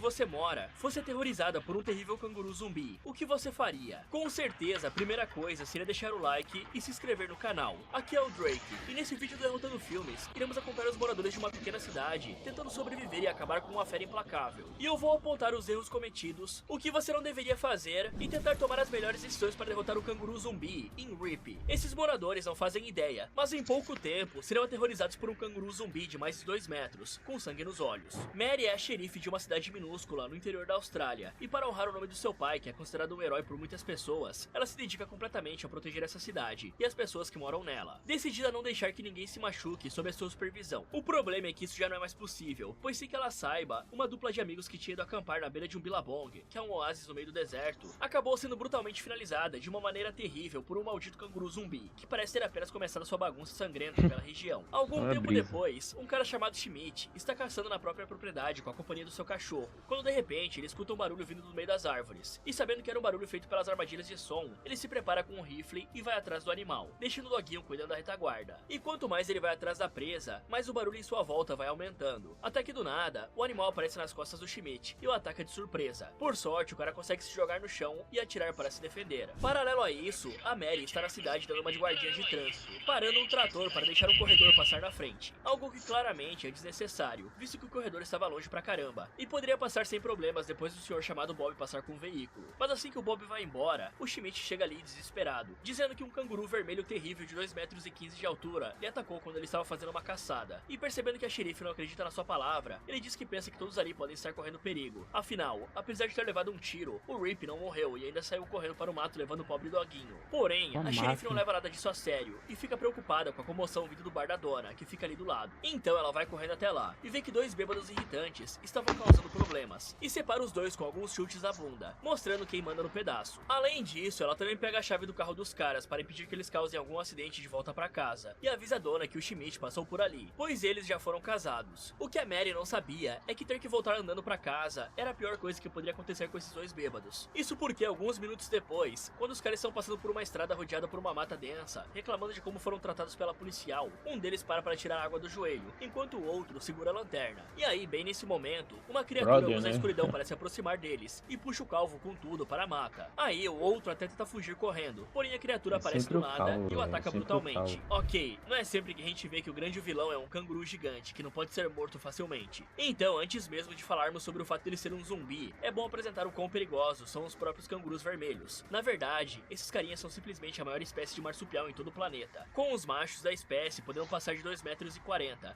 você mora fosse aterrorizada por um terrível canguru zumbi, o que você faria? Com certeza, a primeira coisa seria deixar o like e se inscrever no canal. Aqui é o Drake, e nesse vídeo do Derrotando Filmes, iremos acompanhar os moradores de uma pequena cidade, tentando sobreviver e acabar com uma fera implacável. E eu vou apontar os erros cometidos, o que você não deveria fazer, e tentar tomar as melhores decisões para derrotar o canguru zumbi em RIP. Esses moradores não fazem ideia, mas em pouco tempo serão aterrorizados por um canguru zumbi de mais de 2 metros, com sangue nos olhos. Mary é a xerife de uma cidade minúscula no interior da Austrália, e para honrar o nome do seu pai, que é considerado um herói por muitas pessoas, ela se dedica completamente a proteger essa cidade e as pessoas que moram nela, decidida a não deixar que ninguém se machuque sob a sua supervisão. O problema é que isso já não é mais possível, pois sem que ela saiba, uma dupla de amigos que tinha ido acampar na beira de um bilabong, que é um oásis no meio do deserto, acabou sendo brutalmente finalizada de uma maneira terrível por um maldito canguru zumbi, que parece ter apenas começado sua bagunça sangrenta pela região. Algum tempo depois, um cara chamado Schmidt está caçando na própria propriedade com a companhia do seu cachorro, quando de repente ele escuta um barulho vindo do meio das árvores, e sabendo que era um barulho feito pelas armadilhas de som, ele se prepara com um rifle e vai atrás do animal, deixando o doguinho cuidando da retaguarda. E quanto mais ele vai atrás da presa, mais o barulho em sua volta vai aumentando, até que do nada, o animal aparece nas costas do Schmidt e o ataca de surpresa. Por sorte, o cara consegue se jogar no chão e atirar para se defender. Paralelo a isso, a Mary está na cidade dando uma de guardinha de trânsito, parando um trator para deixar um corredor passar na frente, algo que claramente é desnecessário, visto que o corredor estava longe pra caramba, e poderia passar sem problemas depois do senhor chamado Bob passar com um veículo. Mas assim que o Bob vai embora, o Schmidt chega ali desesperado, dizendo que um canguru vermelho terrível de 2,15 metros de altura lhe atacou quando ele estava fazendo uma caçada, e percebendo que a xerife não acredita na sua palavra, ele diz que pensa que todos ali podem estar correndo perigo. Afinal, apesar de ter levado um tiro, o Rip não morreu e ainda saiu correndo para o mato levando o pobre doguinho. Porém, a xerife não leva nada disso a sério, e fica preocupada com a comoção vindo do bar da dona, que fica ali do lado. Então ela vai correndo até lá, e vê que 2 bêbados irritantes estavam causando problemas, e separa os dois com alguns chutes na bunda, mostrando quem manda no pedaço. Além disso, ela também pega a chave do carro dos caras para impedir que eles causem algum acidente de volta pra casa, e avisa a dona que o Schmidt passou por ali, pois eles já foram casados. O que a Mary não sabia é que ter que voltar andando pra casa era a pior coisa que poderia acontecer com esses 2 bêbados. Isso porque alguns minutos depois, quando os caras estão passando por uma estrada rodeada por uma mata densa, reclamando de como foram tratados pela policial, um deles para tirar água do joelho, enquanto o outro segura a lanterna. E aí, bem nesse momento, uma criatura usa a escuridão para se aproximar deles, e puxa o calvo com tudo para a mata. Aí o outro até tenta fugir correndo, porém a criatura aparece do nada e o ataca brutalmente. Ok, não é sempre que a gente vê que o grande vilão é um canguru gigante, que não pode ser morto facilmente. Então, antes mesmo de falarmos sobre o fato dele ser um zumbi, é bom apresentar o quão perigosos são os próprios cangurus vermelhos. Na verdade, esses carinhas são simplesmente a maior espécie de marsupial em todo o planeta, com os machos da espécie podendo passar de 2,40 metros,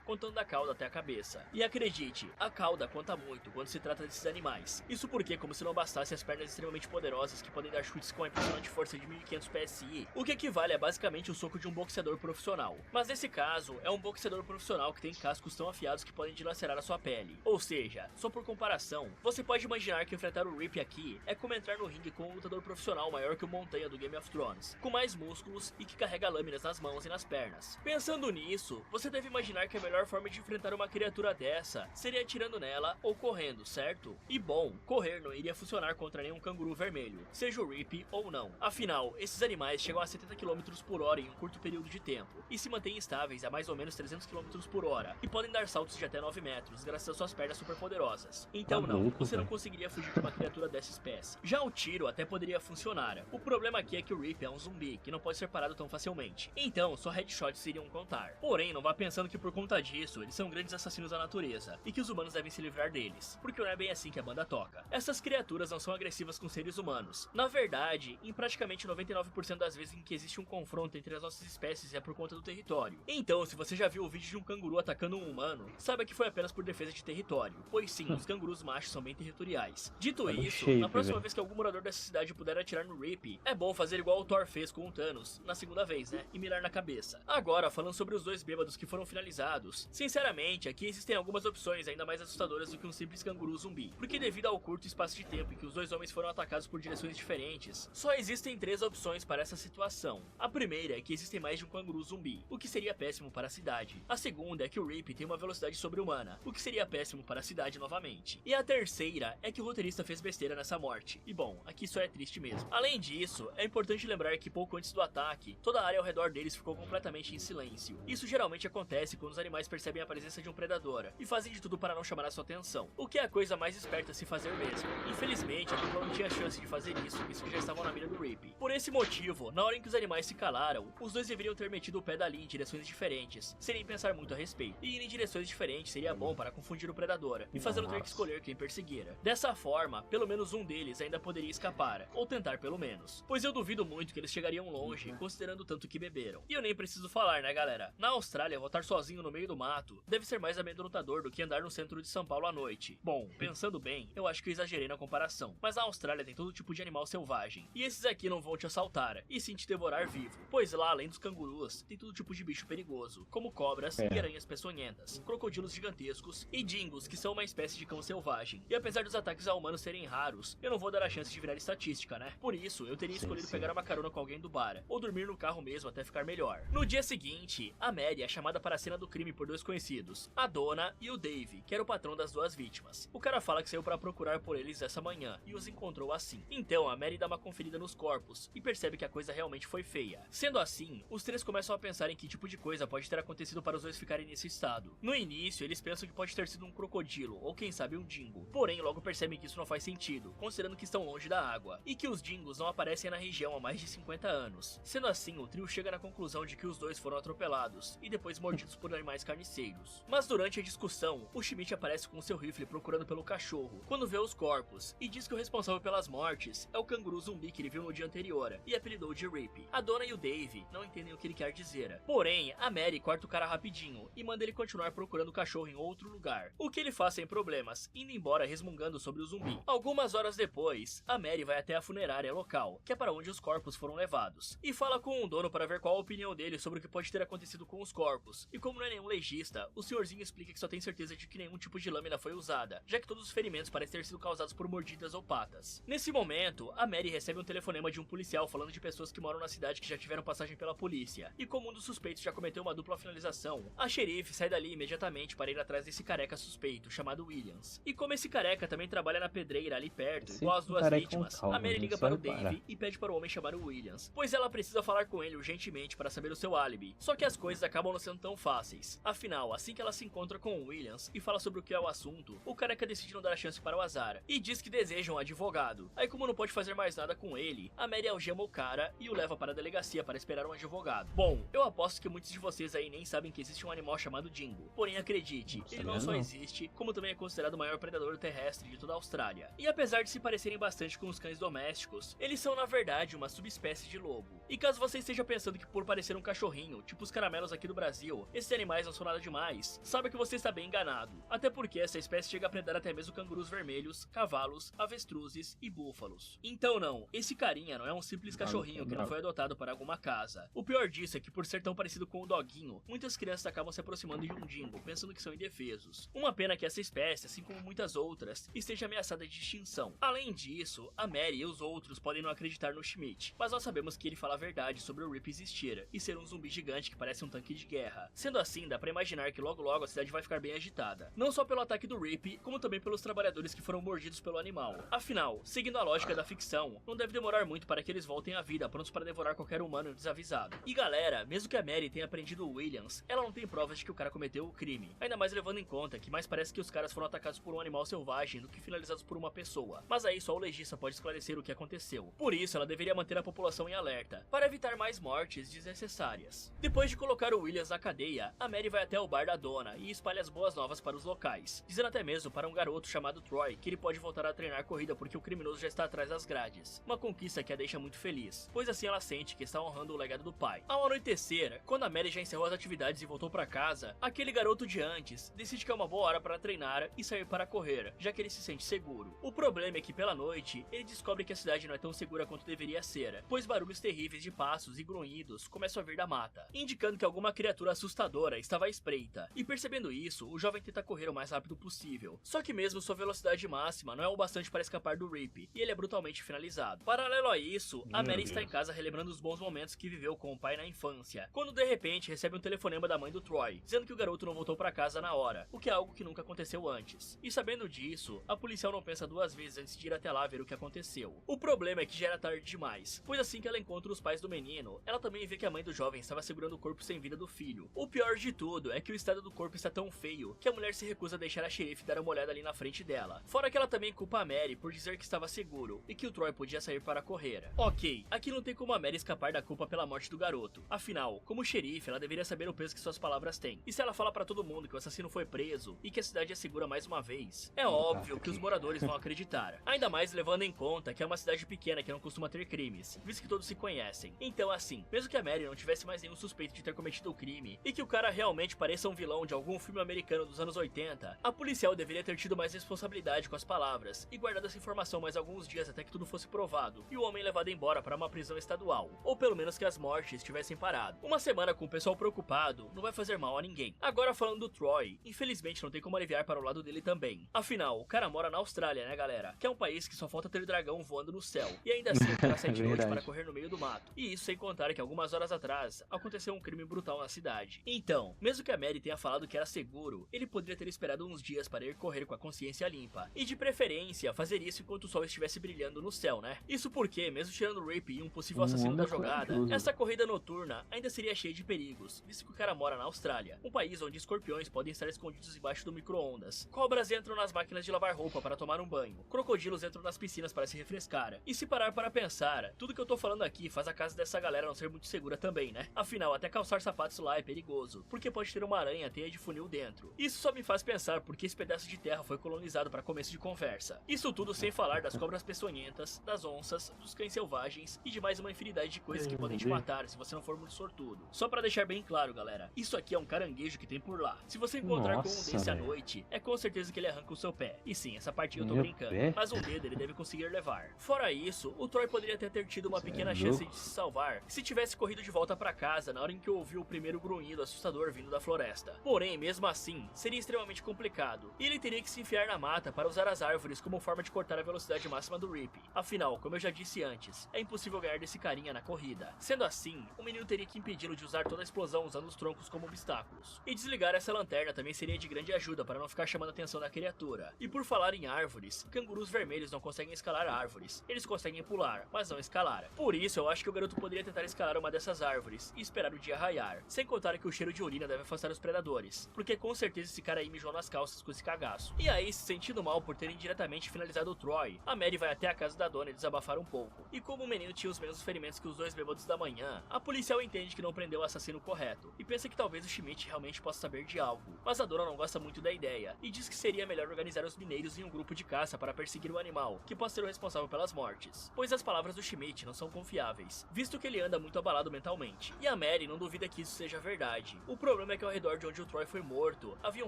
contando da cauda até a cabeça. E acredite, a cauda conta muito quando se trata desses animais. Isso porque, como se não bastasse as pernas extremamente poderosas que podem dar chutes com a impressionante força de 1500 PSI, o que equivale a basicamente o soco de um boxeador profissional. Mas nesse caso, é um boxeador profissional que tem cascos tão afiados que podem dilacerar a sua pele. Ou seja, só por comparação, você pode imaginar que enfrentar o Rip aqui é como entrar no ringue com um lutador profissional maior que o Montanha do Game of Thrones, com mais músculos e que carrega lâminas nas mãos e nas pernas. Pensando nisso, você deve imaginar que a melhor forma de enfrentar uma criatura dessa seria atirando nela ou correndo, certo? E bom, correr não iria funcionar contra nenhum canguru vermelho, seja o Rip ou não. Afinal, esses animais chegam a 70 km por hora em um curto período de tempo, e se mantêm estáveis a mais ou menos 300 km por hora, e podem dar saltos de até 9 metros, graças às suas pernas super poderosas. Então não, você não conseguiria fugir de uma criatura dessa espécie. Já o tiro até poderia funcionar. O problema aqui é que o Rip é um zumbi, que não pode ser parado tão facilmente. Então, só headshots iriam contar. Porém, não vá pensando que por conta disso, eles são grandes assassinos da natureza, e que os humanos devem se livrar deles, porque não é bem assim que a banda toca. Essas criaturas não são agressivas com seres humanos. Na verdade, em praticamente 99% das vezes em que existe um confronto entre as nossas espécies é por conta do território. Então, se você já viu o vídeo de um canguru atacando um humano, saiba que foi apenas por defesa de território, pois sim, os cangurus machos são bem territoriais. Dito isso, na próxima vez que algum morador dessa cidade puder atirar no Rip, é bom fazer igual o Thor fez com o Thanos, na segunda vez, né, e mirar na cabeça. Agora, falando sobre os 2 bêbados que foram finalizados, sinceramente, aqui existem algumas opções ainda mais assustadoras do que um simples canguru zumbi, porque devido ao curto espaço de tempo em que os 2 homens foram atacados por direções diferentes, só existem 3 opções para essa situação. A primeira é que existem mais de um canguru zumbi, o que seria péssimo para a cidade. A segunda é que o Rip tem uma velocidade sobre-humana, o que seria péssimo para a cidade novamente. E a terceira é que o roteirista fez besteira nessa morte. E bom, aqui só é triste mesmo. Além disso, é importante lembrar que pouco antes do ataque, toda a área ao redor deles ficou completamente em silêncio. Isso geralmente acontece quando os animais percebem a presença de um predador e fazem de tudo para não chamar a sua atenção. O que é coisa mais esperta a se fazer mesmo. Infelizmente, a dupla não tinha chance de fazer isso, visto que já estavam na mira do Rip. Por esse motivo, na hora em que os animais se calaram, os dois deveriam ter metido o pé dali em direções diferentes, sem nem pensar muito a respeito. E ir em direções diferentes seria bom para confundir o predador e fazê-lo ter que escolher quem perseguir. Dessa forma, pelo menos um deles ainda poderia escapar, ou tentar pelo menos. Pois eu duvido muito que eles chegariam longe, considerando o tanto que beberam. E eu nem preciso falar, né, galera? Na Austrália, voltar sozinho no meio do mato deve ser mais amedrontador do que andar no centro de São Paulo à noite. Bom, pensando bem, eu acho que eu exagerei na comparação, mas a Austrália tem todo tipo de animal selvagem, e esses aqui não vão te assaltar, e sim te devorar vivo, pois lá, além dos cangurus, tem todo tipo de bicho perigoso, como cobras e aranhas peçonhentas, crocodilos gigantescos e dingos, que são uma espécie de cão selvagem. E apesar dos ataques a humanos serem raros, eu não vou dar a chance de virar estatística, né? Por isso, eu teria escolhido pegar uma carona com alguém do bar, ou dormir no carro mesmo até ficar melhor. No dia seguinte, a Mary é chamada para a cena do crime por dois conhecidos, a Donna e o Dave, que era o patrão das duas vítimas. O cara fala que saiu para procurar por eles essa manhã, e os encontrou assim. Então, a Mary dá uma conferida nos corpos, e percebe que a coisa realmente foi feia. Sendo assim, os três começam a pensar em que tipo de coisa pode ter acontecido para os dois ficarem nesse estado. No início, eles pensam que pode ter sido um crocodilo, ou quem sabe um dingo. Porém, logo percebem que isso não faz sentido, considerando que estão longe da água, e que os dingos não aparecem na região há mais de 50 anos. Sendo assim, o trio chega na conclusão de que os dois foram atropelados, e depois mordidos por animais carniceiros. Mas durante a discussão, o Schmidt aparece com seu rifle procurando pelo cachorro, quando vê os corpos, e diz que o responsável pelas mortes é o canguru zumbi que ele viu no dia anterior, e apelidou de Rip. A Donna e o Dave não entendem o que ele quer dizer. Porém, a Mary corta o cara rapidinho, e manda ele continuar procurando o cachorro em outro lugar, o que ele faz sem problemas, indo embora resmungando sobre o zumbi. Algumas horas depois, a Mary vai até a funerária local, que é para onde os corpos foram levados, e fala com o dono para ver qual a opinião dele sobre o que pode ter acontecido com os corpos. E como não é nenhum legista, o senhorzinho explica que só tem certeza de que nenhum tipo de lâmina foi usada, já que todos os ferimentos parecem ter sido causados por mordidas ou patas. Nesse momento, a Mary recebe um telefonema de um policial falando de pessoas que moram na cidade que já tiveram passagem pela polícia, e como um dos suspeitos já cometeu uma dupla finalização, a xerife sai dali imediatamente para ir atrás desse careca suspeito, chamado Williams. E como esse careca também trabalha na pedreira ali perto, igual as duas vítimas, a Mary liga para o Dave e pede para o homem chamar o Williams, pois ela precisa falar com ele urgentemente para saber o seu álibi. Só que as coisas acabam não sendo tão fáceis. Afinal, assim que ela se encontra com o Williams e fala sobre o que é o assunto, o careca decide não dar a chance para o azar, e diz que deseja um advogado. Aí como não pode fazer mais nada com ele, a Mary algema o cara e o leva para a delegacia para esperar um advogado. Bom, eu aposto que muitos de vocês aí nem sabem que existe um animal chamado dingo. Porém, acredite, ele não só existe, como também é considerado o maior predador terrestre de toda a Austrália. E apesar de se parecerem bastante com os cães domésticos, eles são na verdade uma subespécie de lobo. E caso você esteja pensando que por parecer um cachorrinho, tipo os caramelos aqui do Brasil, esses animais não são nada demais, saiba que você está bem enganado. Até porque essa espécie chega a predar até mesmo cangurus vermelhos, cavalos, avestruzes e búfalos. Então não, esse carinha não é um simples cachorrinho que não foi adotado para alguma casa. O pior disso é que por ser tão parecido com o doguinho, muitas crianças acabam se aproximando de um dingo, pensando que são indefesos. Uma pena que essa espécie, assim como muitas outras, esteja ameaçada de extinção. Além disso, a Mary e os outros podem não acreditar no Schmidt, mas nós sabemos que ele fala a verdade sobre o Rip existir e ser um zumbi gigante que parece um tanque de guerra. Sendo assim, dá pra imaginar que logo logo a cidade vai ficar bem agitada, não só pelo ataque do Rip, como também pelos trabalhadores que foram mordidos pelo animal. Afinal, seguindo a lógica da ficção, não deve demorar muito para que eles voltem à vida, prontos para devorar qualquer humano desavisado. E galera, mesmo que a Mary tenha prendido o Williams, ela não tem provas de que o cara cometeu o crime, ainda mais levando em conta que mais parece que os caras foram atacados por um animal selvagem do que finalizados por uma pessoa. Mas aí só o legista pode esclarecer o que aconteceu. Por isso, ela deveria manter a população em alerta, para evitar mais mortes desnecessárias. Depois de colocar o Williams na cadeia, a Mary vai até o bar da Donna e espalha as boas novas para os locais, dizendo até mesmo para um garoto chamado Troy que ele pode voltar a treinar corrida porque o criminoso já está atrás das grades. Uma conquista que a deixa muito feliz, pois assim ela sente que está honrando o legado do pai. Ao anoitecer, quando a Mary já encerrou as atividades e voltou para casa, aquele garoto de antes decide que é uma boa hora para treinar e sair para correr, já que ele se sente seguro. O problema é que pela noite, ele descobre que a cidade não é tão segura quanto deveria ser, pois barulhos terríveis de passos e grunhidos começam a vir da mata, indicando que alguma criatura assustadora estava à espreita. E percebendo isso, o jovem tenta correr o mais rápido possível. Só que mesmo sua velocidade máxima não é o bastante para escapar do Rip, e ele é brutalmente finalizado. Paralelo a isso, a Mary está em casa relembrando os bons momentos que viveu com o pai na infância, quando de repente recebe um telefonema da mãe do Troy, dizendo que o garoto não voltou para casa na hora, o que é algo que nunca aconteceu antes. E sabendo disso, a policial não pensa duas vezes antes de ir até lá ver o que aconteceu. O problema é que já era tarde demais, pois assim que ela encontra os pais do menino, ela também vê que a mãe do jovem estava segurando o corpo sem vida do filho. O pior de tudo é que o estado do corpo está tão feio que a mulher se recusa a deixar a xerife dar uma olhada ali na frente dela. Fora que ela também culpa a Mary por dizer que estava seguro e que o Troy podia sair para correr. Ok, aqui não tem como a Mary escapar da culpa pela morte do garoto. Afinal, como xerife, ela deveria saber o peso que suas palavras têm. E se ela fala para todo mundo que o assassino foi preso e que a cidade é segura mais uma vez, é óbvio que os moradores vão acreditar. Ainda mais levando em conta que é uma cidade pequena que não costuma ter crimes, visto que todos se conhecem. Então assim, mesmo que a Mary não tivesse mais nenhum suspeito de ter cometido o crime e que o cara realmente pareça um vilão de algum filme americano dos anos 80, a policial deveria ter tido mais responsabilidade com as palavras e guardado essa informação mais alguns dias até que tudo fosse provado e o homem levado embora para uma prisão estadual, ou pelo menos que as mortes tivessem parado. Uma semana com o pessoal preocupado não vai fazer mal a ninguém. Agora falando do Troy, infelizmente não tem como aliviar para o lado dele também. Afinal, o cara mora na Austrália, né galera? Que é um país que só falta ter dragão voando no céu. E ainda assim o cara sai de noite para correr no meio do mato. E isso sem contar que algumas horas atrás aconteceu um crime brutal na cidade. Então, mesmo que a Mary tenha falado que era seguro, ele poderia ter esperado uns dias para ir correr com a consciência limpa. E de preferência, fazer isso enquanto o sol estivesse brilhando no céu, né? Isso porque, mesmo tirando o Rip e um possível assassino da jogada, essa corrida noturna ainda seria cheia de perigos, visto que o cara mora na Austrália, um país onde escorpiões podem estar escondidos embaixo do micro-ondas. Cobras entram nas máquinas de lavar roupa para tomar um banho. Crocodilos entram nas piscinas para se refrescar. E se parar para pensar, tudo que eu tô falando aqui faz a casa dessa galera não ser muito segura também, né? Afinal, até calçar sapatos lá é perigoso, porque pode ter uma aranha teia de funil dentro. Isso só me faz pensar porque esse pedaço de terra foi colonizado para começo de conversa. Isso tudo sem falar das cobras peçonhentas, das onças, dos cães selvagens e de mais uma infinidade de coisas que podem te matar se você não for muito sortudo. Só pra deixar bem claro, galera, isso aqui é um caranguejo que tem por lá. Se você encontrar com um desse à noite, é com certeza que ele arranca o seu pé. E sim, essa parte eu tô brincando, mas um dedo ele deve conseguir levar. Fora isso, o Troy poderia até ter tido uma pequena chance de se salvar se tivesse corrido de volta pra casa na hora em que ouviu o primeiro grunhido assustador vindo da floresta. Porém, mesmo assim, seria extremamente complicado, e ele teria que se enfiar na mata para usar as árvores como forma de cortar a velocidade máxima do Rip. Afinal, como eu já disse antes, é impossível ganhar desse carinha na corrida. Sendo assim, o menino teria que impedi-lo de usar toda a explosão usando os troncos como obstáculos. E desligar essa lanterna também seria de grande ajuda para não ficar chamando a atenção da criatura. E por falar em árvores, cangurus vermelhos não conseguem escalar árvores. Eles conseguem pular, mas não escalar. Por isso, eu acho que o garoto poderia tentar escalar uma dessas árvores e esperar o dia raiar. Sem contar que o cheiro de urina deve afastar os predadores, porque com certeza esse cara aí mijou nas calças com esse cagaço. E aí, se sentindo mal por terem diretamente finalizado o Troy, a Mary vai até a casa da dona e desabafar um pouco. E como o menino tinha os mesmos ferimentos que os dois bêbados da manhã, a policial entende que não prendeu o assassino correto, e pensa que talvez o Schmidt realmente possa saber de algo. Mas a dona não gosta muito da ideia, e diz que seria melhor organizar os mineiros em um grupo de caça para perseguir o animal, que pode ser o responsável pelas mortes. Pois as palavras do Schmidt não são confiáveis, visto que ele anda muito abalado mentalmente. E a Mary não duvida que isso seja verdade. O problema é que ao redor de onde o Troy foi morto, haviam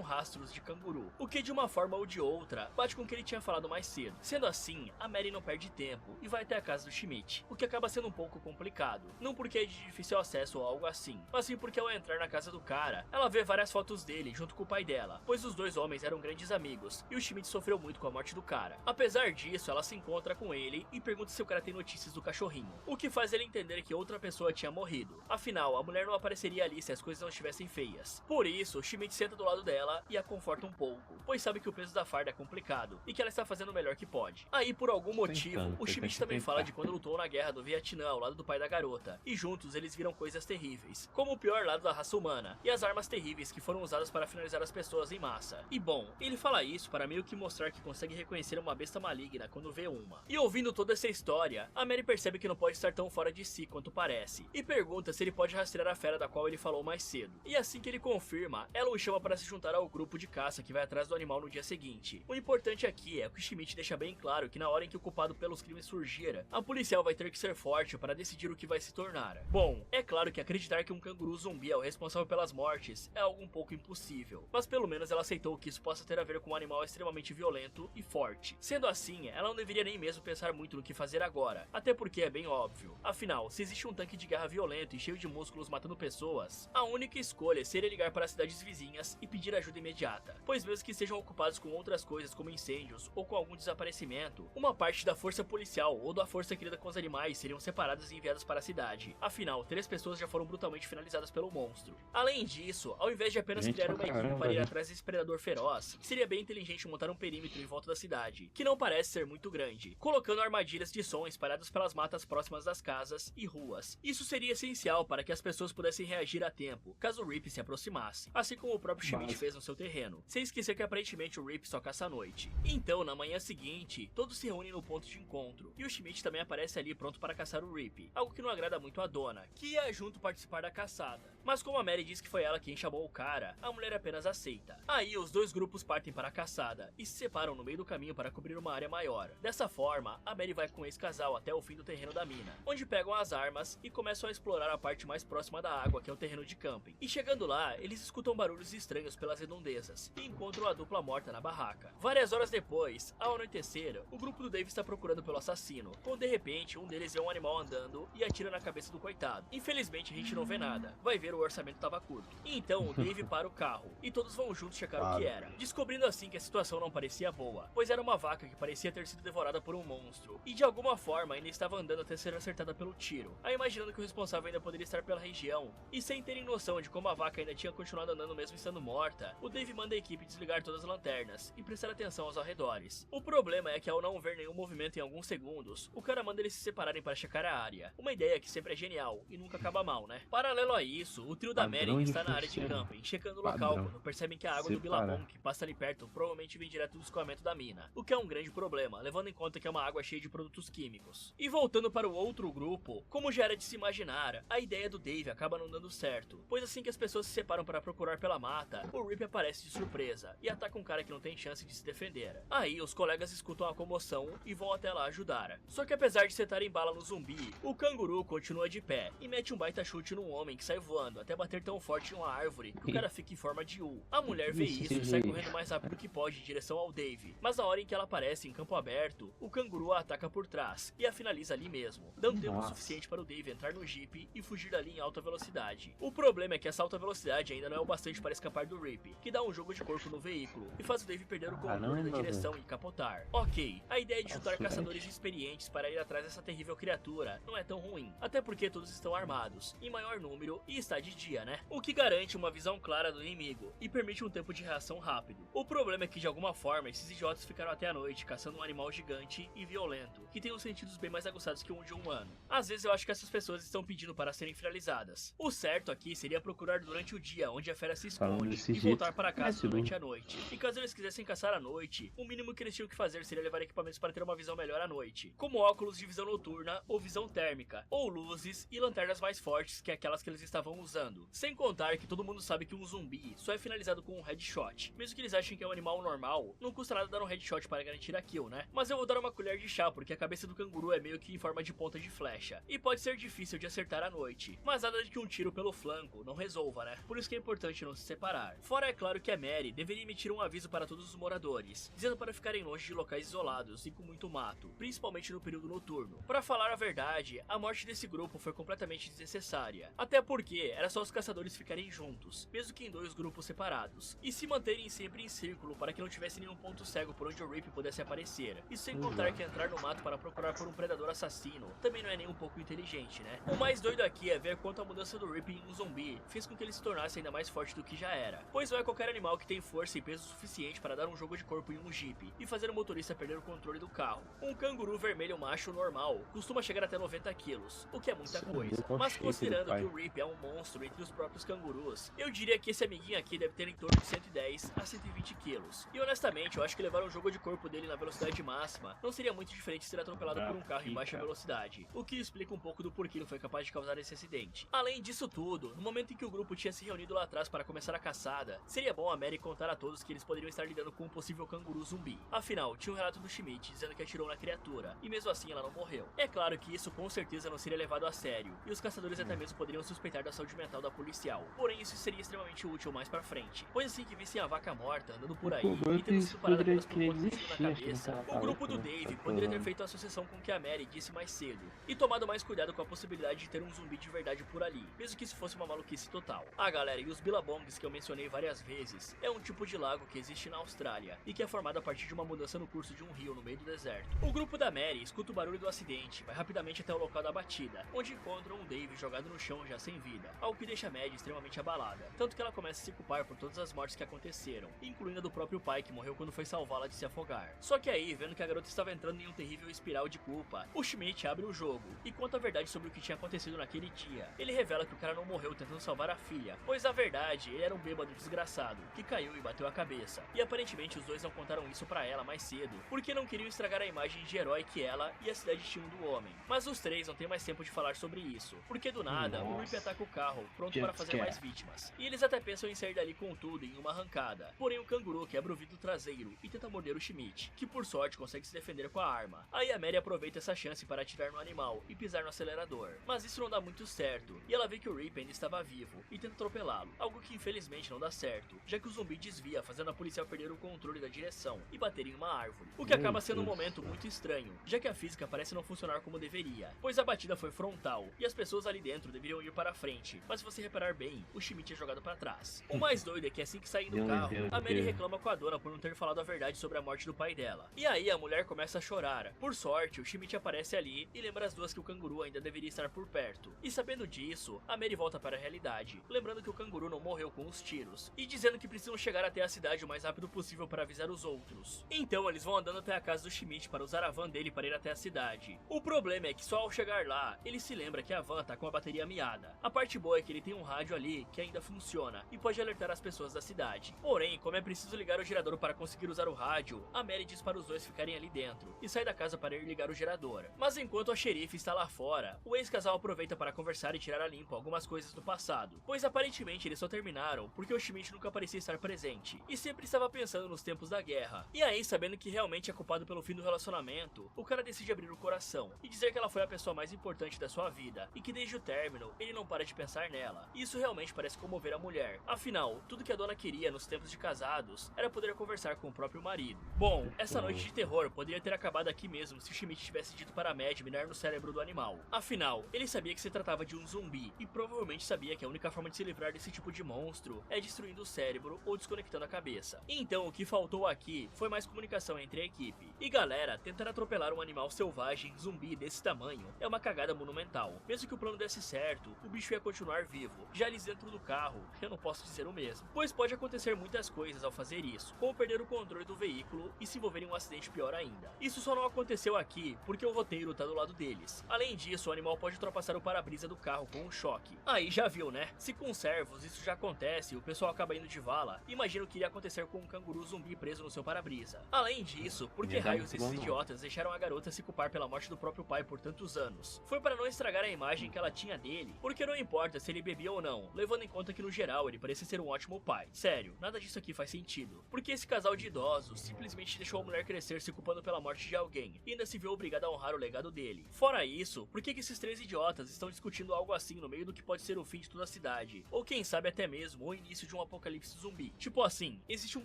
rastros de canguru, o que de uma forma ou de outra, bate com o que ele tinha falado mais cedo. Sendo assim, a Mary não perde tempo, e vai até a casa do Schmidt, o que acaba sendo um pouco complicado. Não porque é de difícil acesso ou algo assim, mas sim porque ao entrar na casa do cara, ela vê várias fotos dele junto com o pai dela, pois os dois homens eram grandes amigos, e o Schmidt sofreu muito com a morte do cara. Apesar disso, ela se encontra com ele e pergunta se o cara tem notícias do cachorrinho, o que faz ele entender que outra pessoa tinha morrido. Afinal, a mulher não apareceria ali se as coisas não estivessem feias. Por isso, o Schmidt senta do lado dela e a conforta um pouco, pois sabe que o peso da farda é complicado e que ela está fazendo o melhor que pode. Aí, por algum motivo, o Schmidt também fala de quando lutou na guerra do Vietnã ao lado do pai da garota, e juntos eles viram coisas terríveis, como o pior lado da raça humana e as armas terríveis que foram usadas para finalizar as pessoas em massa. E bom, ele fala isso para meio que mostrar que consegue reconhecer uma besta maligna quando vê uma. E ouvindo toda essa história, a Mary percebe que não pode estar tão fora de si quanto parece, e pergunta se ele pode rastrear a fera da qual ele falou mais cedo. E assim que ele confirma, ela o chama para se juntar ao grupo de caça que vai atrás do animal no dia seguinte. O importante aqui é que o Schmidt deixa bem claro que na hora em que o culpado pelos crimes surgir, a policial vai ter que ser forte para decidir o que vai se tornar. Bom, é claro que acreditar que um canguru zumbi é o responsável pelas mortes é algo um pouco impossível, mas pelo menos ela aceitou que isso possa ter a ver com um animal extremamente violento e forte. Sendo assim, ela não deveria nem mesmo pensar muito no que fazer agora, até porque é bem óbvio. Afinal, se existe um tanque de guerra violento e cheio de músculos matando pessoas, a única escolha seria ligar para as cidades vizinhas e pedir ajuda imediata, pois mesmo que estejam ocupados com outras coisas como incêndios ou com algum desaparecimento, uma parte da força policial ou da força que lida com os animais seriam separadas e enviadas para a cidade. Afinal, 3 pessoas já foram brutalmente finalizadas pelo monstro. Além disso, ao invés de apenas criar uma equipe para ir atrás desse predador feroz, seria bem inteligente montar um perímetro em volta da cidade, que não parece ser muito grande, colocando armadilhas de som espalhadas pelas matas próximas das casas casas e ruas. Isso seria essencial para que as pessoas pudessem reagir a tempo, caso o Rip se aproximasse, assim como o próprio Schmidt fez no seu terreno, sem esquecer que aparentemente o Rip só caça à noite. Então, na manhã seguinte, todos se reúnem no ponto de encontro, e o Schmidt também aparece ali pronto para caçar o Rip, algo que não agrada muito a dona, que ia junto participar da caçada. Mas como a Mary diz que foi ela quem chamou o cara, a mulher apenas aceita. Aí os dois grupos partem para a caçada, e se separam no meio do caminho para cobrir uma área maior. Dessa forma, a Mary vai com esse casal até o fim do terreno da mina, onde pegam as armas e começam a explorar a parte mais próxima da água, que é o terreno de camping. E chegando lá, eles escutam barulhos estranhos pelas redondezas, e encontram a dupla morta na barraca. Várias horas depois, ao anoitecer, o grupo do Dave está procurando pelo assassino, quando de repente um deles vê um animal andando e atira na cabeça do coitado. Infelizmente a gente não vê nada, vai ver o orçamento tava curto. E então o Dave para o carro, e todos vão juntos checar o que era, descobrindo assim que a situação não parecia boa, pois era uma vaca que parecia ter sido devorada por um monstro, e de alguma forma ainda estava andando até ser acertada pelo tiro. Aí imaginando que o responsável ainda poderia estar pela região, e sem terem noção de como a vaca ainda tinha continuado andando mesmo estando morta, o Dave manda a equipe desligar todas as lanternas e prestar atenção aos arredores. O problema é que ao não ver nenhum movimento em alguns segundos, o cara manda eles se separarem para checar a área, uma ideia que sempre é genial e nunca acaba mal, né? Paralelo a isso, o trio da Mary está na área de camping, checando o local quando percebem que a água do Billabong que passa ali perto provavelmente vem direto do escoamento da mina, o que é um grande problema, levando em conta que é uma água cheia de produtos químicos. E voltando para o outro grupo, como já era de se imaginar, a ideia do Dave acaba não dando certo, pois assim que as pessoas se separam para procurar pela mata, o Rip aparece de surpresa e ataca um cara que não tem chance de se defender. Aí os colegas escutam a comoção e vão até lá ajudar. Só que apesar de setarem bala no zumbi, o canguru continua de pé e mete um baita chute num homem que sai voando até bater tão forte em uma árvore que o cara fica em forma de U. A mulher vê isso e sai correndo o mais rápido que pode em direção ao Dave, mas na hora em que ela aparece em campo aberto, o canguru a ataca por trás e a finaliza ali mesmo, dando tempo suficiente para o Dave entrar no Jeep e fugir dali em alta velocidade. O problema é que essa alta velocidade ainda não é o bastante para escapar do Rip, que dá um jogo de corpo no veículo e faz o Dave perder o controle da direção e capotar. Ok, a ideia de juntar caçadores experientes para ir atrás dessa terrível criatura não é tão ruim, até porque todos estão armados, em maior número e está de dia, né? O que garante uma visão clara do inimigo e permite um tempo de reação rápido. O problema é que de alguma forma esses idiotas ficaram até a noite caçando um animal gigante e violento, que tem os sentidos bem mais aguçados que um de um humano. Às vezes eu acho que essas pessoas estão pedindo para serem finalizadas. O certo aqui seria procurar durante o dia onde a fera se esconde e voltar para casa durante a noite. E caso eles quisessem caçar à noite, o mínimo que eles tinham que fazer seria levar equipamentos para ter uma visão melhor à noite, como óculos de visão noturna ou visão térmica, ou luzes e lanternas mais fortes que aquelas que eles estavam usando. Sem contar que todo mundo sabe que um zumbi só é finalizado com um headshot. Mesmo que eles achem que é um animal normal, não custa nada dar um headshot para garantir a kill, né? Mas eu vou dar uma colher de chá porque a cabeça do canguru é meio que em forma de ponta de flecha, e pode ser difícil de acertar à noite, mas nada de que um tiro pelo flanco não resolva, né? Por isso que é importante não se separar. Fora é claro que a Mary deveria emitir um aviso para todos os moradores, dizendo para ficarem longe de locais isolados e com muito mato, principalmente no período noturno. Para falar a verdade, a morte desse grupo foi completamente desnecessária, até porque era só os caçadores ficarem juntos, mesmo que em dois grupos separados, e se manterem sempre em círculo para que não tivesse nenhum ponto cego por onde o Rip pudesse aparecer. Isso sem contar que entrar no mato para procurar por um predador assassino também não é nem um pouco inteligente, né? O mais doido aqui é ver quanto a mudança do Rip em um zumbi fez com que ele se tornasse ainda mais forte do que já era, pois não é qualquer animal que tem força e peso suficiente para dar um jogo de corpo em um Jeep e fazer o motorista perder o controle do carro. Um canguru vermelho macho normal costuma chegar até 90 quilos, o que é muita coisa, mas considerando que o Rip é um monstro entre os próprios cangurus, eu diria que esse amiguinho aqui deve ter em torno de 110 a 120 quilos. E honestamente, eu acho que levar um jogo de corpo dele na velocidade máxima não seria muito diferente de ser atropelado por um carro em baixa velocidade, o que explica um pouco do porquê não foi capaz de causar esse acidente. Além disso tudo, no momento em que o grupo tinha se reunido lá atrás para começar a caçada, seria bom a Mary contar a todos que eles poderiam estar lidando com um possível canguru zumbi. Afinal, tinha um relato do Schmidt dizendo que atirou na criatura, e mesmo assim ela não morreu. É claro que isso com certeza não seria levado a sério, e os caçadores até mesmo poderiam suspeitar da saúde mental da policial. Porém, isso seria extremamente útil mais pra frente, pois assim que vissem a vaca morta andando por aí e tendo sido parada apenas por um ponto na cabeça, o grupo do Dave poderia ter feito a associação com o que a Mary disse mais cedo, e tomado mais cuidado com a possibilidade de ter um zumbi de verdade por ali, mesmo que isso fosse uma maluquice total. Ah galera, e os Billabongs que eu mencionei várias vezes, é um tipo de lago que existe na Austrália, e que é formado a partir de uma mudança no curso de um rio no meio do deserto. O grupo da Mary escuta o barulho do acidente, vai rapidamente até o local da batida, onde encontram um Dave jogado no chão já sem vida, algo que deixa a Mary extremamente abalada, tanto que ela começa a se culpar por todas as mortes que aconteceram, incluindo a do próprio pai que morreu quando foi salvá-la de se afogar. Só que aí, vendo que a garota estava entrando em um terrível espiral de culpa, o Schmidt abre o jogo e conta a verdade sobre o que tinha acontecido naquele dia. Ele revela que o cara não morreu tentando salvar a filha, pois na verdade ele era um bêbado desgraçado, que caiu e bateu a cabeça. E aparentemente os dois não contaram isso pra ela mais cedo, porque não queriam estragar a imagem de herói que ela e a cidade tinham do homem. Mas os três não têm mais tempo de falar sobre isso, porque do nada o Rip ataca o carro, pronto para fazer mais vítimas. E eles até pensam em sair dali com tudo em uma arrancada. Porém o canguru quebra o vidro traseiro e tenta morder o Schmidt, que por sorte consegue se defender com a arma. Aí a Mary aproveita essa chance para atirar no animal e pisar no acelerador. Mas isso não dá muito certo, e ela vê que o Rip ainda estava vivo e tenta atropelá-lo, algo que infelizmente não dá certo, já que o zumbi desvia, fazendo a policial perder o controle da direção e bater em uma árvore. O que acaba sendo um momento muito estranho, já que a física parece não funcionar como deveria, pois a batida foi frontal e as pessoas ali dentro deveriam ir para frente, mas se você reparar bem, o Schmidt é jogado para trás. O mais doido é que assim que saem do carro, a Mary reclama com a dona por não ter falado a verdade sobre a morte do pai dela. E aí a mulher começa a chorar. Por sorte, o Schmidt aparece ali e lembra as duas que o canguru ainda deveria estar por perto. E sabendo disso, a Mary volta para a realidade, lembrando que o canguru não morreu com os tiros, e dizendo que precisam chegar até a cidade o mais rápido possível para avisar os outros. Então eles vão andando até a casa do Schmidt para usar a van dele para ir até a cidade. O problema é que só ao chegar lá, ele se lembra que a van tá com a bateria miada. A parte boa é que ele tem um rádio ali que ainda funciona e pode alertar as pessoas da cidade. Porém, como é preciso ligar o gerador para conseguir usar o rádio, a Mary diz para os dois ficarem ali dentro e sai da casa para ir ligar o gerador. Mas enquanto a xerife está lá fora, o ex-casal aproveita para conversar e tirar a limpo algumas coisas do passado, pois aparentemente eles só terminaram porque o Schmidt nunca parecia estar presente e sempre estava pensando nos tempos da guerra. E aí, sabendo que realmente é culpado pelo fim do relacionamento, o cara decide abrir o coração e dizer que ela foi a pessoa mais importante da sua vida e que desde o término ele não para de pensar nela. E isso realmente parece comover a mulher. Afinal, tudo que a dona queria nos tempos de casados era poder conversar com o próprio marido. Bom, essa noite de terror poderia ter acabado aqui mesmo se o Schmidt tivesse dito para a Mad minar no cérebro do animal. Afinal, ele sabia que se tratava de um zumbi e provavelmente sabia que a única forma de se livrar desse tipo de monstro é destruindo o cérebro ou desconectando a cabeça. Então o que faltou aqui foi mais comunicação entre a equipe. E galera, tentar atropelar um animal selvagem zumbi desse tamanho é uma cagada monumental. Mesmo que o plano desse certo, o bicho ia continuar vivo. Já eles dentro do carro, eu não posso dizer o mesmo. Pois pode acontecer muitas coisas ao fazer isso, como perder o controle do veículo e se envolver em um acidente pior ainda. Isso só não aconteceu aqui porque o roteiro tá do lado deles. Além disso, o animal pode ultrapassar o para-brisa do carro com um choque. Aí já viu, né? Se com servos isso já acontece e o pessoal acaba indo de vala, imagina o que iria acontecer com um canguru zumbi preso no seu para-brisa. Além disso, por que raios esses idiotas deixaram a garota se culpar pela morte do próprio pai por tantos anos? Foi para não estragar a imagem que ela tinha dele, porque não importa se ele bebia ou não, levando em conta que no geral ele parecia ser um ótimo pai. Sério, nada disso aqui faz sentido. Porque esse casal de idosos simplesmente deixou a mulher crescer se culpando pela morte de alguém, e ainda se viu obrigada a honrar o legado dele. Fora isso, por que esses três idiotas estão discutindo algo assim no meio do que pode ser o fim de toda a cidade? Ou quem sabe até mesmo o início de um apocalipse zumbi. Tipo assim, existe um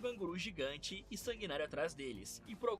canguru gigante e sanguinário atrás deles, e por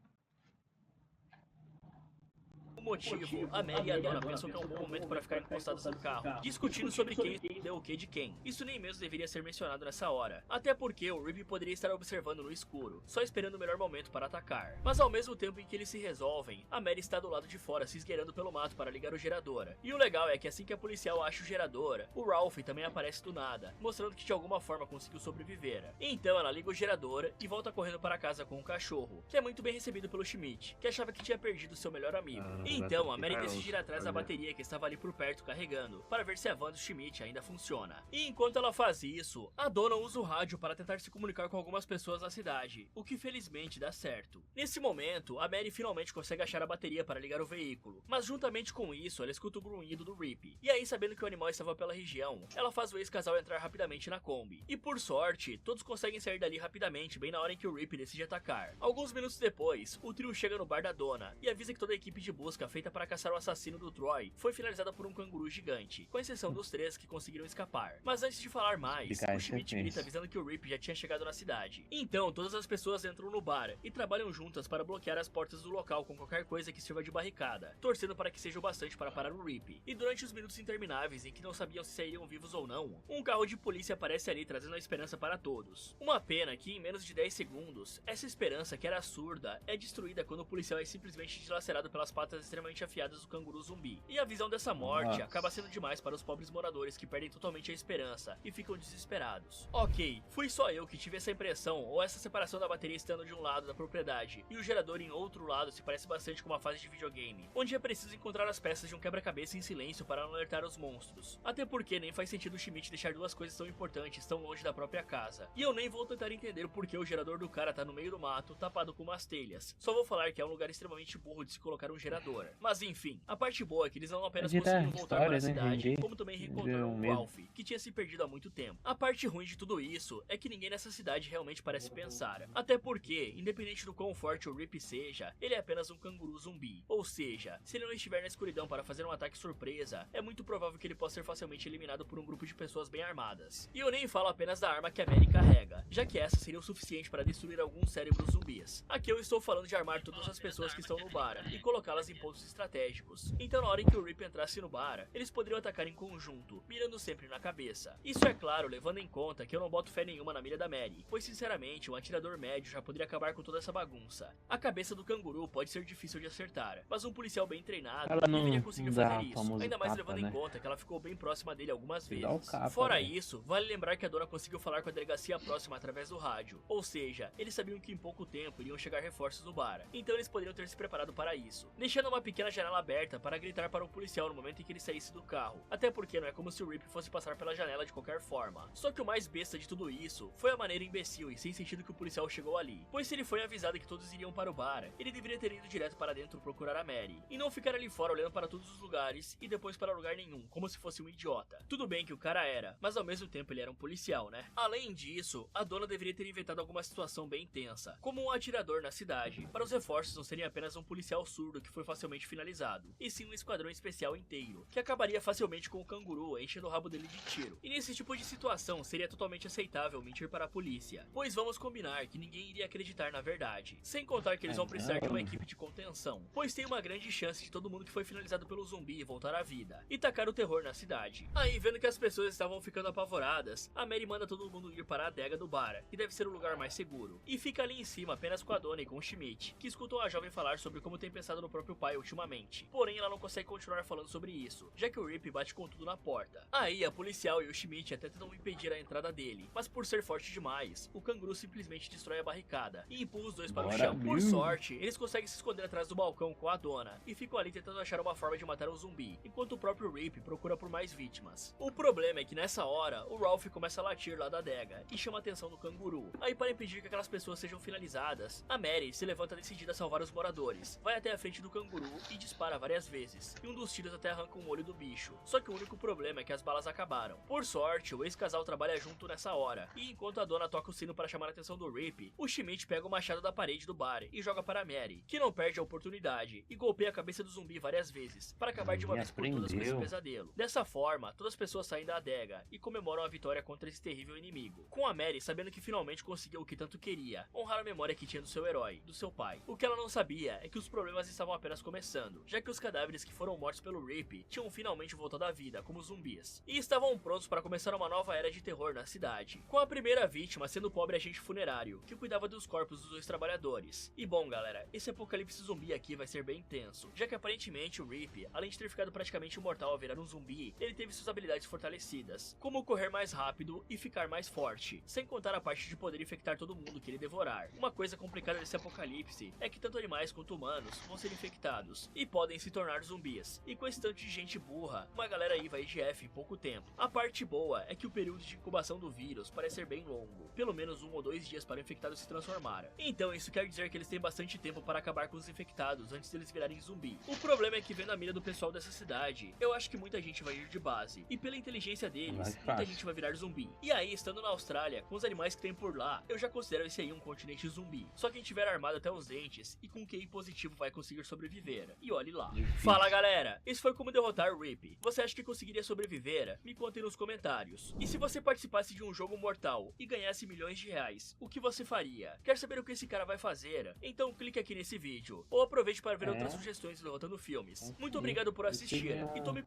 motivo, a Mary e a dona pensam que é um bom momento para ficar encostados no carro, discutindo sobre quem deu o que de quem. Isso nem mesmo deveria ser mencionado nessa hora, até porque o Rip poderia estar observando no escuro, só esperando o melhor momento para atacar. Mas ao mesmo tempo em que eles se resolvem, a Mary está do lado de fora se esgueirando pelo mato para ligar o gerador. E o legal é que assim que a policial acha o gerador, o Ralph também aparece do nada, mostrando que de alguma forma conseguiu sobreviver. Então ela liga o gerador e volta correndo para casa com o cachorro, que é muito bem recebido pelo Schmidt, que achava que tinha perdido seu melhor amigo. Então a Mary decide ir atrás da bateria que estava ali por perto carregando, para ver se a van do Schmidt ainda funciona. E enquanto ela faz isso, a dona usa o rádio para tentar se comunicar com algumas pessoas na cidade, o que felizmente dá certo. Nesse momento, a Mary finalmente consegue achar a bateria para ligar o veículo, mas juntamente com isso, ela escuta o grunhido do Rip. E aí, sabendo que o animal estava pela região, ela faz o ex-casal entrar rapidamente na Kombi. E por sorte, todos conseguem sair dali rapidamente, bem na hora em que o Rip decide atacar. Alguns minutos depois, o trio chega no bar da dona e avisa que toda a equipe de busca feita para caçar o assassino do Troy foi finalizada por um canguru gigante, com exceção dos três que conseguiram escapar. Mas antes de falar mais, o Schmidt grita avisando que o Rip já tinha chegado na cidade. Então todas as pessoas entram no bar e trabalham juntas para bloquear as portas do local com qualquer coisa que sirva de barricada, torcendo para que seja o bastante para parar o Rip. E durante os minutos intermináveis em que não sabiam se sairiam vivos ou não, um carro de polícia aparece ali trazendo a esperança para todos. Uma pena que em menos de 10 segundos, essa esperança que era surda é destruída quando o policial é simplesmente dilacerado pelas patas extremamente afiadas do canguru zumbi. E a visão dessa morte acaba sendo demais para os pobres moradores que perdem totalmente a esperança e ficam desesperados. Ok, fui só eu que tive essa impressão ou essa separação da bateria estando de um lado da propriedade e o gerador em outro lado se parece bastante com uma fase de videogame, onde é preciso encontrar as peças de um quebra-cabeça em silêncio para não alertar os monstros. Até porque nem faz sentido o Schmidt deixar duas coisas tão importantes tão longe da própria casa. E eu nem vou tentar entender por que o gerador do cara tá no meio do mato, tapado com umas telhas. Só vou falar que é um lugar extremamente burro de se colocar um gerador. Mas enfim, a parte boa é que eles não apenas conseguiram voltar para a cidade, como também reencontraram o Ralph, que tinha se perdido há muito tempo. A parte ruim de tudo isso é que ninguém nessa cidade realmente parece pensar. Até porque, independente do quão forte o Rip seja, ele é apenas um canguru zumbi. Ou seja, se ele não estiver na escuridão para fazer um ataque surpresa, é muito provável que ele possa ser facilmente eliminado por um grupo de pessoas bem armadas. E eu nem falo apenas da arma que a Mary carrega, já que essa seria o suficiente para destruir alguns cérebros zumbis. Aqui eu estou falando de armar todas as pessoas que estão no bar e colocá-las em pontos estratégicos. Então na hora em que o Rip entrasse no bar, eles poderiam atacar em conjunto, mirando sempre na cabeça. Isso é claro, levando em conta que eu não boto fé nenhuma na mira da Mary, pois sinceramente um atirador médio já poderia acabar com toda essa bagunça. A cabeça do canguru pode ser difícil de acertar, mas um policial bem treinado deveria conseguir fazer isso, ainda mais levando em conta que ela ficou bem próxima dele algumas vezes. Fora isso, vale lembrar que a dona conseguiu falar com a delegacia próxima através do rádio, ou seja, eles sabiam que em pouco tempo iriam chegar reforços no bar, então eles poderiam ter se preparado para isso, deixando uma pequena janela aberta para gritar para o policial no momento em que ele saísse do carro, até porque não é como se o Rip fosse passar pela janela de qualquer forma. Só que o mais besta de tudo isso foi a maneira imbecil e sem sentido que o policial chegou ali, pois se ele foi avisado que todos iriam para o bar, ele deveria ter ido direto para dentro procurar a Mary, e não ficar ali fora olhando para todos os lugares e depois para lugar nenhum, como se fosse um idiota. Tudo bem que o cara era, mas ao mesmo tempo ele era um policial, né? Além disso, a dona deveria ter inventado alguma situação bem tensa, como um atirador na cidade, para os reforços não serem apenas um policial surdo que foi facilmente finalizado, e sim um esquadrão especial inteiro, que acabaria facilmente com o canguru enchendo o rabo dele de tiro. E nesse tipo de situação seria totalmente aceitável mentir para a polícia, pois vamos combinar que ninguém iria acreditar na verdade, sem contar que eles vão precisar de uma equipe de contenção, pois tem uma grande chance de todo mundo que foi finalizado pelo zumbi voltar à vida, e tacar o terror na cidade. Aí, vendo que as pessoas estavam ficando apavoradas, a Mary manda todo mundo ir para a adega do bar, que deve ser o lugar mais seguro, e fica ali em cima apenas com a dona e com o Schmidt, que escutam a jovem falar sobre como tem pensado no próprio pai ultimamente. Porém, ela não consegue continuar falando sobre isso, já que o Rip bate com tudo na porta. Aí, a policial e o Schmidt até tentam impedir a entrada dele, mas por ser forte demais, o canguru simplesmente destrói a barricada e empurra os dois para o chão. Por sorte, eles conseguem se esconder atrás do balcão com a dona, e ficam ali tentando achar uma forma de matar o zumbi, enquanto o próprio Rip procura por mais vítimas. O problema é que nessa hora, o Ralph começa a latir lá da adega, e chama a atenção do canguru. Aí, para impedir que aquelas pessoas sejam finalizadas, a Mary se levanta decidida a salvar os moradores, vai até a frente do canguru e dispara várias vezes, e um dos tiros até arranca um olho do bicho. Só que o único problema é que as balas acabaram. Por sorte, o ex-casal trabalha junto nessa hora, e enquanto a dona toca o sino para chamar a atenção do Rip, o Schmidt pega o machado da parede do bar e joga para a Mary, que não perde a oportunidade, e golpeia a cabeça do zumbi várias vezes, para acabar de uma vez por todas com esse pesadelo. Dessa forma, todas as pessoas saem da adega e comemoram a vitória contra esse terrível inimigo, com a Mary sabendo que finalmente conseguiu o que tanto queria, honrar a memória que tinha do seu herói, do seu pai. O que ela não sabia é que os problemas estavam apenas começando, já que os cadáveres que foram mortos pelo Rip tinham finalmente voltado à vida como zumbis, e estavam prontos para começar uma nova era de terror na cidade, com a primeira vítima sendo o pobre agente funerário, que cuidava dos corpos dos dois trabalhadores. E bom galera, esse apocalipse zumbi aqui vai ser bem intenso, já que aparentemente o Rip, além de ter ficado praticamente imortal ao virar um zumbi, ele teve suas habilidades fortalecidas, como correr mais rápido e ficar mais forte, sem contar a parte de poder infectar todo mundo que ele devorar. Uma coisa complicada desse apocalipse é que tanto animais quanto humanos vão ser infectados e podem se tornar zumbis, e com esse tanto de gente burra, uma galera aí vai IGF em pouco tempo. A parte boa é que o período de incubação do vírus parece ser bem longo, pelo menos 1 ou 2 dias para o infectado se transformar. Então isso quer dizer que eles têm bastante tempo para acabar com os infectados antes deles virarem zumbi. O problema é que vendo a mira do pessoal dessa cidade, eu acho que muita gente vai ir de base, e pela inteligência deles, muita gente vai virar zumbi. E aí, estando na Austrália, com os animais que tem por lá, eu já considero esse aí um continente zumbi. Só quem tiver armado até os dentes e com QI positivo vai conseguir sobreviver. E olhe lá. Fala galera, esse foi como derrotar o Rip. Você acha que conseguiria sobreviver? Me contem nos comentários. E se você participasse de um jogo mortal e ganhasse milhões de reais, o que você faria? Quer saber o que esse cara vai fazer? Então clique aqui nesse vídeo, ou aproveite para ver outras sugestões do Derrotando Filmes. Muito obrigado por assistir, e tome...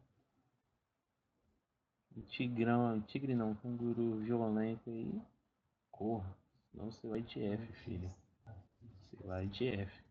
Tigre não, canguru violento aí, corra, senão você vai de F, filho. Você vai de F.